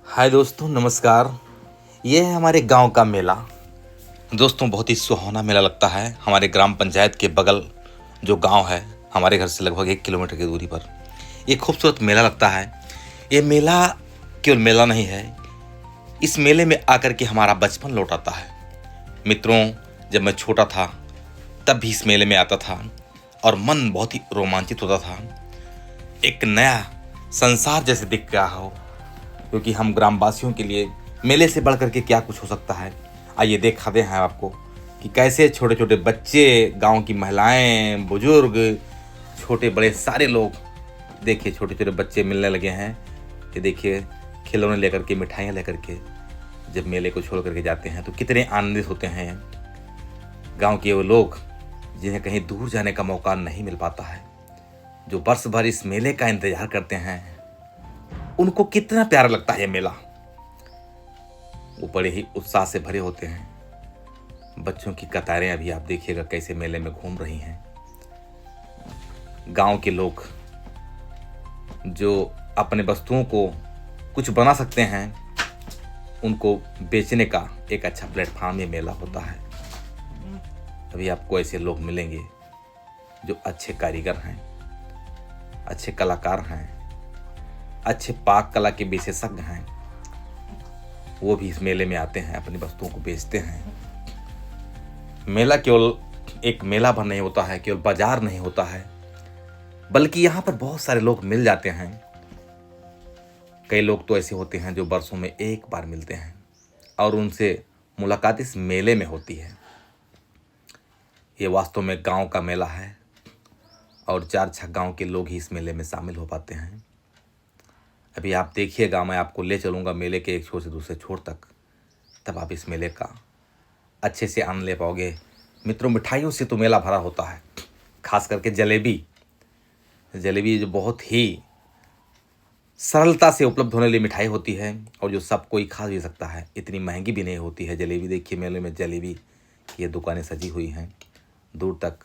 हाय दोस्तों, नमस्कार। ये है हमारे गांव का मेला। दोस्तों, बहुत ही सुहावना मेला लगता है। हमारे ग्राम पंचायत के बगल जो गांव है, हमारे घर से लगभग 1 किलोमीटर की दूरी पर ये खूबसूरत मेला लगता है। ये मेला केवल मेला नहीं है, इस मेले में आकर के हमारा बचपन लौट आता है। मित्रों, जब मैं छोटा था तब भी इस मेले में आता था और मन बहुत ही रोमांचित होता था। एक नया संसार जैसे दिख रहा हो, क्योंकि हम ग्रामवासियों के लिए मेले से बढ़ करके क्या कुछ हो सकता है। आइए दिखाते हैं आपको कि कैसे छोटे छोटे बच्चे, गांव की महिलाएं, बुजुर्ग, छोटे बड़े सारे लोग, देखिए छोटे छोटे बच्चे मिलने लगे हैं। ये देखिए खिलौने लेकर के, मिठाइयाँ लेकर के जब मेले को छोड़ करके जाते हैं तो कितने आनंदित होते हैं। गांव के वो लोग जिन्हें कहीं दूर जाने का मौका नहीं मिल पाता है, जो वर्ष भर इस मेले का इंतजार करते हैं, उनको कितना प्यारा लगता है ये मेला। वो बड़े ही उत्साह से भरे होते हैं। बच्चों की कतारें अभी आप देखिएगा कैसे मेले में घूम रही हैं। गांव के लोग जो अपने वस्तुओं को कुछ बना सकते हैं, उनको बेचने का एक अच्छा प्लेटफॉर्म ये मेला होता है। अभी आपको ऐसे लोग मिलेंगे जो अच्छे कारीगर हैं, अच्छे कलाकार हैं, अच्छे पाक कला के विशेषज्ञ हैं। वो भी इस मेले में आते हैं, अपनी वस्तुओं को बेचते हैं। मेला केवल एक मेला भर नहीं होता है, केवल बाजार नहीं होता है, बल्कि यहाँ पर बहुत सारे लोग मिल जाते हैं। कई लोग तो ऐसे होते हैं जो वर्षों में एक बार मिलते हैं और उनसे मुलाकात इस मेले में होती है। ये वास्तव में गांव का मेला है और 4-6 गांव के लोग ही इस मेले में शामिल हो पाते हैं। अभी आप देखिएगा, मैं आपको ले चलूँगा मेले के एक छोर से दूसरे छोर तक, तब आप इस मेले का अच्छे से आनंद ले पाओगे। मित्रों, मिठाइयों से तो मेला भरा होता है, खास करके जलेबी जो बहुत ही सरलता से उपलब्ध होने वाली मिठाई होती है और जो सब कोई खा भी सकता है। इतनी महंगी भी नहीं होती है जलेबी। देखिए मेले में जलेबी की ये दुकानें सजी हुई हैं, दूर तक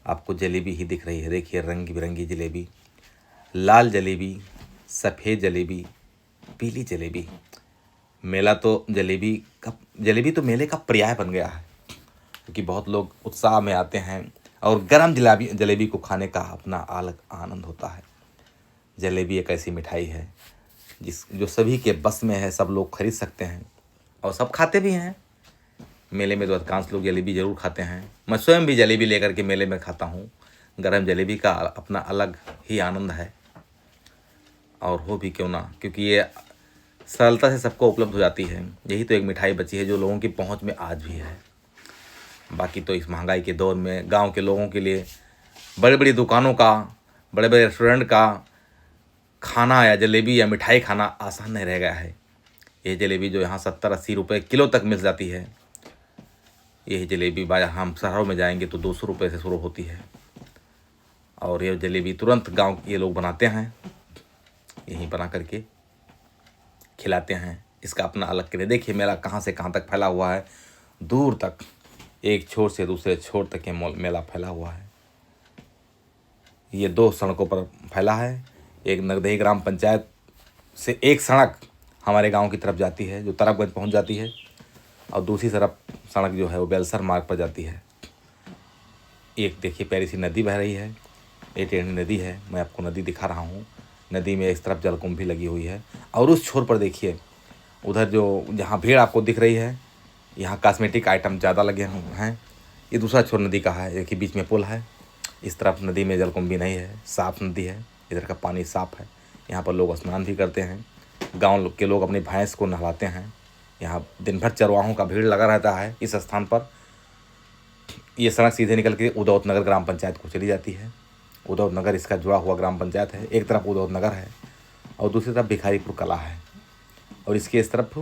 आपको जलेबी ही दिख रही है। देखिए रंग बिरंगी जलेबी, लाल जलेबी, सफ़ेद जलेबी, पीली जलेबी। मेला तो जलेबी तो मेले का पर्याय बन गया है, क्योंकि बहुत लोग उत्साह में आते हैं और गरम जलेबी को खाने का अपना अलग आनंद होता है। जलेबी एक ऐसी मिठाई है जो सभी के बस में है, सब लोग खरीद सकते हैं और सब खाते भी हैं। मेले में तो अधिकांश लोग जलेबी ज़रूर खाते हैं। मैं स्वयं भी जलेबी लेकर के मेले में खाता हूँ। गरम जलेबी का अपना अलग ही आनंद है, और हो भी क्यों ना, क्योंकि ये सरलता से सबको उपलब्ध हो जाती है। यही तो एक मिठाई बची है जो लोगों की पहुंच में आज भी है। बाकी तो इस महंगाई के दौर में गांव के लोगों के लिए बड़ी बड़ी दुकानों का, बड़े बड़े रेस्टोरेंट का खाना या जलेबी या मिठाई खाना आसान नहीं रह गया है। ये जलेबी जो यहाँ 70-80 रुपये किलो तक मिल जाती है, यही जलेबी बाजार हम शहरों में जाएंगे तो 200 रुपये से शुरू होती है। और ये जलेबी तुरंत गाँव ये लोग बनाते हैं, यहीं बना करके खिलाते हैं। इसका अपना अलग क्रेज़। देखिए मेला कहाँ से कहाँ तक फैला हुआ है, दूर तक, एक छोर से दूसरे छोर तक ये मेला फैला हुआ है। ये 2 सड़कों पर फैला है। एक नगदही ग्राम पंचायत से एक सड़क हमारे गांव की तरफ जाती है जो तरफगंज पहुंच जाती है, और दूसरी तरफ सड़क जो है वो बेलसर मार्ग पर जाती है। एक देखिए प्यारी सी नदी बह रही है, ये टेढ़ी नदी है, मैं आपको नदी दिखा रहा हूँ। नदी में इस तरफ जलकुंभ भी लगी हुई है, और उस छोर पर देखिए उधर जो जहाँ भीड़ आपको दिख रही है, यहाँ कॉस्मेटिक आइटम ज़्यादा लगे हैं। ये दूसरा छोर नदी का है, एक ही बीच में पुल है। इस तरफ नदी में जलकुंभ भी नहीं है, साफ़ नदी है, इधर का पानी साफ़ है। यहाँ पर लोग स्नान भी करते हैं। गाँव के लोग अपनी भैंस को नहलाते हैं। यहाँ दिन भर चरवाहों का भीड़ लगा रहता है इस स्थान पर। ये सड़क सीधे निकल के उदौत नगर ग्राम पंचायत को चली जाती है। उदौत नगर इसका जुड़ा हुआ ग्राम पंचायत है। एक तरफ उदौत नगर है और दूसरी तरफ भिखारीपुर कला है, और इसके इस तरफ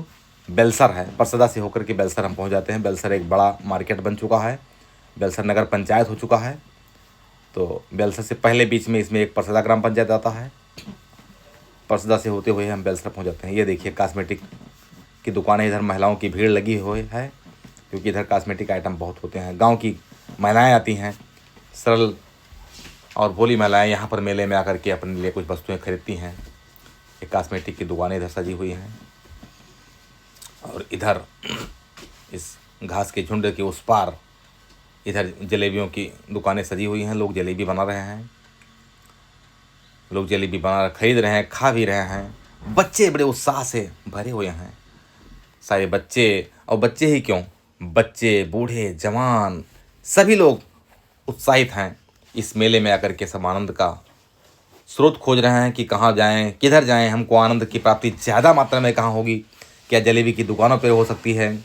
बेलसर है। परसदा से होकर के बेलसर हम पहुंच जाते हैं। बेलसर एक बड़ा मार्केट बन चुका है, बेलसर नगर पंचायत हो चुका है। तो बेलसर से पहले बीच में इसमें एक परसदा ग्राम पंचायत आता है। परसदा से होते हुए हम बेलसर पहुँच जाते हैं। ये देखिए कॉस्मेटिक की दुकानें, इधर महिलाओं की भीड़ लगी हुई है, क्योंकि इधर कॉस्मेटिक आइटम बहुत होते हैं। गाँव की महिलाएँ आती हैं, सरल और भोली महिलाएं यहाँ पर मेले में आकर के अपने लिए कुछ वस्तुएं खरीदती हैं। एक कॉस्मेटिक की दुकानें इधर सजी हुई हैं। और इधर इस घास के झुंड के उस पार इधर जलेबियों की दुकानें सजी हुई हैं। लोग जलेबी बना रहे हैं, लोग जलेबी बना खरीद रहे हैं, खा भी रहे हैं। बच्चे बड़े उत्साह से भरे हुए हैं, सारे बच्चे। और बच्चे ही क्यों, बच्चे बूढ़े जवान सभी लोग उत्साहित हैं। इस मेले में आकर के सब आनंद का स्रोत खोज रहे हैं कि कहाँ जाएं, किधर जाएं, हमको आनंद की प्राप्ति ज़्यादा मात्रा में कहाँ होगी। क्या जलेबी की दुकानों पर हो सकती है,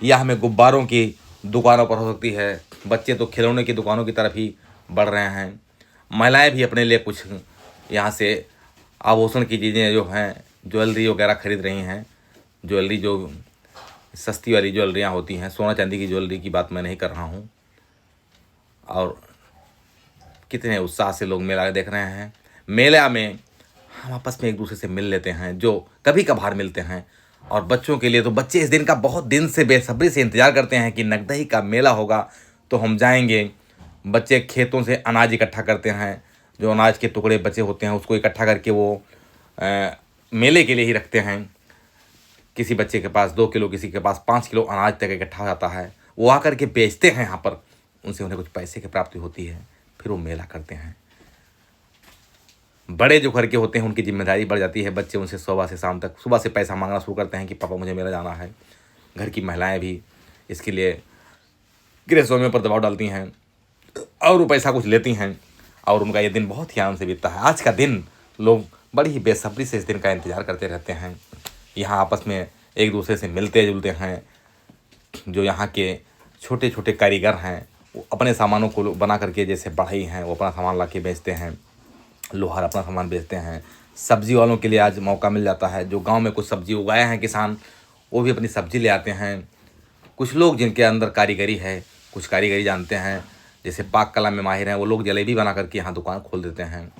या हमें गुब्बारों की दुकानों पर हो सकती है। बच्चे तो खिलौने की दुकानों की तरफ ही बढ़ रहे हैं। महिलाएं भी अपने लिए कुछ यहाँ से आभूषण की चीज़ें जो हैं, ज्वेलरी वगैरह खरीद रही हैं। ज्वेलरी जो सस्ती वाली ज्वेलरियाँ होती हैं, सोना चांदी की ज्वेलरी की बात मैं नहीं कर रहा हूँ। और कितने उत्साह से लोग मेला देख रहे हैं। मेला में हम आपस में एक दूसरे से मिल लेते हैं, जो कभी कभार मिलते हैं। और बच्चों के लिए तो बच्चे इस दिन का बहुत दिन से बेसब्री से इंतज़ार करते हैं कि नगदही का मेला होगा तो हम जाएंगे। बच्चे खेतों से अनाज इकट्ठा करते हैं, जो अनाज के टुकड़े बचे होते हैं उसको इकट्ठा करके वो मेले के लिए ही रखते हैं। किसी बच्चे के पास 2 किलो, किसी के पास 5 किलो अनाज तक इकट्ठा हो जाता है। वो आकर के बेचते हैं यहाँ पर, उनसे उन्हें कुछ पैसे की प्राप्ति होती है, फिर वो मेला करते हैं। बड़े जो घर के होते हैं उनकी जिम्मेदारी बढ़ जाती है। बच्चे उनसे सुबह से शाम तक, सुबह से पैसा मांगना शुरू करते हैं कि पापा मुझे मेला जाना है। घर की महिलाएं भी इसके लिए गृहस्वामियों पर दबाव डालती हैं और वो पैसा कुछ लेती हैं, और उनका ये दिन बहुत ही आनंद से बीतता है। आज का दिन लोग बड़ी ही बेसब्री से इस दिन का इंतज़ार करते रहते हैं। यहाँ आपस में एक दूसरे से मिलते जुलते हैं। जो यहाँ के छोटे छोटे कारीगर हैं वो अपने सामानों को बना करके, जैसे बढ़ई हैं वो अपना सामान ला के बेचते हैं, लोहार अपना सामान बेचते हैं। सब्जी वालों के लिए आज मौका मिल जाता है, जो गांव में कुछ सब्जी उगाए हैं किसान, वो भी अपनी सब्जी ले आते हैं। कुछ लोग जिनके अंदर कारीगरी है, कुछ कारीगरी जानते हैं, जैसे पाक कला में माहिर हैं, वो लोग जलेबी बना करके यहाँ दुकान खोल देते हैं।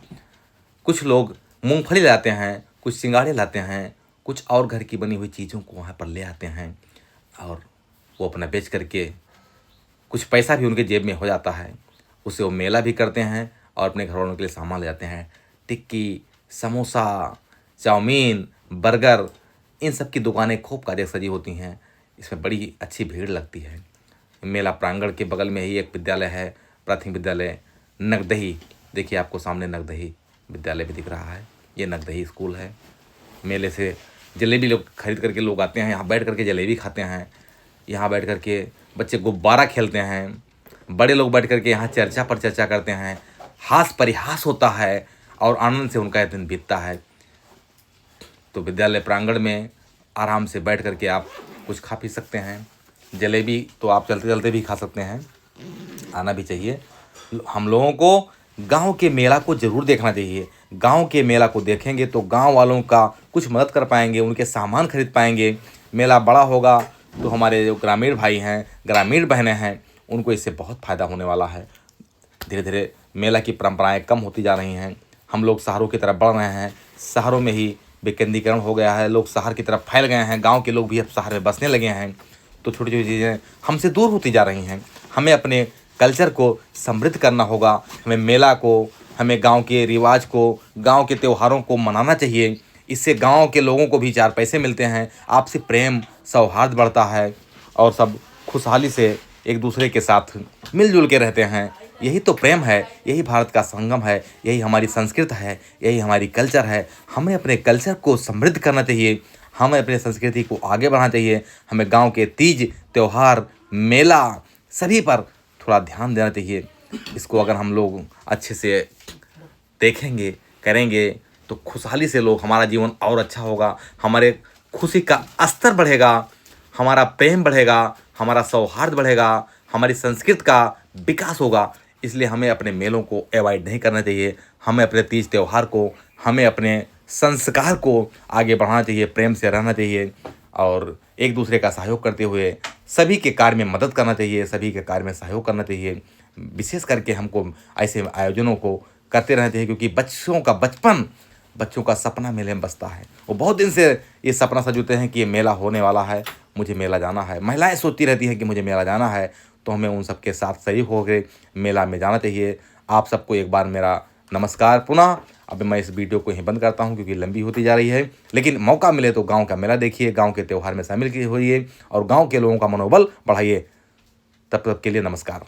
कुछ लोग मूंगफली लाते हैं, कुछ सिंगाड़े लाते हैं, कुछ और घर की बनी हुई चीज़ों को वहाँ पर ले आते हैं और वो अपना बेच करके कुछ पैसा भी उनके जेब में हो जाता है। उससे वो मेला भी करते हैं और अपने घर वालों के लिए सामान ले जाते हैं। टिक्की, समोसा, चाउमीन, बर्गर, इन सब की दुकानें खूब कार्य सजी होती हैं। इसमें बड़ी अच्छी भीड़ लगती है। मेला प्रांगण के बगल में ही एक विद्यालय है, प्राथमिक विद्यालय नगदही। देखिए आपको सामने नगदही विद्यालय भी दिख रहा है, ये नगदही स्कूल है। मेले से जलेबी लोग खरीद करके लोग आते हैं, यहाँ बैठ करके जलेबी खाते हैं। यहाँ बैठ करके बच्चे गुब्बारा खेलते हैं, बड़े लोग बैठ करके यहाँ चर्चा पर चर्चा करते हैं, हास परिहास होता है और आनंद से उनका दिन बीतता है। तो विद्यालय प्रांगण में आराम से बैठ करके आप कुछ खा पी सकते हैं। जलेबी तो आप चलते चलते भी खा सकते हैं, आना भी चाहिए। हम लोगों को गांव के मेला को ज़रूर देखना चाहिए। गांव के मेला को देखेंगे तो गांव वालों का कुछ मदद कर पाएंगे, उनके सामान खरीद पाएंगे। मेला बड़ा होगा तो हमारे जो ग्रामीण भाई हैं, ग्रामीण बहनें हैं, उनको इससे बहुत फ़ायदा होने वाला है। धीरे धीरे मेला की परंपराएं कम होती जा रही हैं। हम लोग शहरों की तरफ बढ़ रहे हैं, शहरों में ही विकेंद्रीकरण हो गया है, लोग शहर की तरफ फैल गए हैं, गांव के लोग भी अब शहर में बसने लगे हैं। तो छोटी छोटी चीज़ें हमसे दूर होती जा रही हैं। हमें अपने कल्चर को समृद्ध करना होगा। हमें मेला को, हमें गांव के रिवाज को, गांव के त्योहारों को मनाना चाहिए। इससे गांव के लोगों को भी 4 पैसे मिलते हैं, आपसी प्रेम सौहार्द बढ़ता है और सब खुशहाली से एक दूसरे के साथ मिलजुल के रहते हैं। यही तो प्रेम है, यही भारत का संगम है, यही हमारी संस्कृति है, यही हमारी कल्चर है। हमें अपने कल्चर को समृद्ध करना चाहिए, हमें अपने संस्कृति को आगे बढ़ाना चाहिए। हमें गांव के तीज त्यौहार, मेला सभी पर थोड़ा ध्यान देना चाहिए। इसको अगर हम लोग अच्छे से देखेंगे, करेंगे तो खुशहाली से लोग, हमारा जीवन और अच्छा होगा, हमारे खुशी का स्तर बढ़ेगा, हमारा प्रेम बढ़ेगा, हमारा सौहार्द बढ़ेगा, हमारी संस्कृति का विकास होगा। इसलिए हमें अपने मेलों को अवॉइड नहीं करना चाहिए। हमें अपने तीज त्यौहार को, हमें अपने संस्कार को आगे बढ़ाना चाहिए, प्रेम से रहना चाहिए और एक दूसरे का सहयोग करते हुए सभी के कार्य में मदद करना चाहिए, सभी के कार्य में सहयोग करना चाहिए। विशेष करके हमको ऐसे आयोजनों को करते रहना चाहिए, क्योंकि बच्चों का बचपन, बच्चों का सपना मेले में बसता है। वो बहुत दिन से ये सपना सजोते हैं कि ये मेला होने वाला है, मुझे मेला जाना है। महिलाएं सोचती रहती हैं कि मुझे मेला जाना है, तो हमें उन सबके साथ सहयोग होकर मेला में जाना चाहिए। आप सबको एक बार मेरा नमस्कार। पुनः अब मैं इस वीडियो को यहीं बंद करता हूं क्योंकि लंबी होती जा रही है, लेकिन मौका मिले तो गांव का मेला देखिए, गांव के त्यौहार में शामिल होइए और गांव के लोगों का मनोबल बढ़ाइए। तब तक के लिए नमस्कार।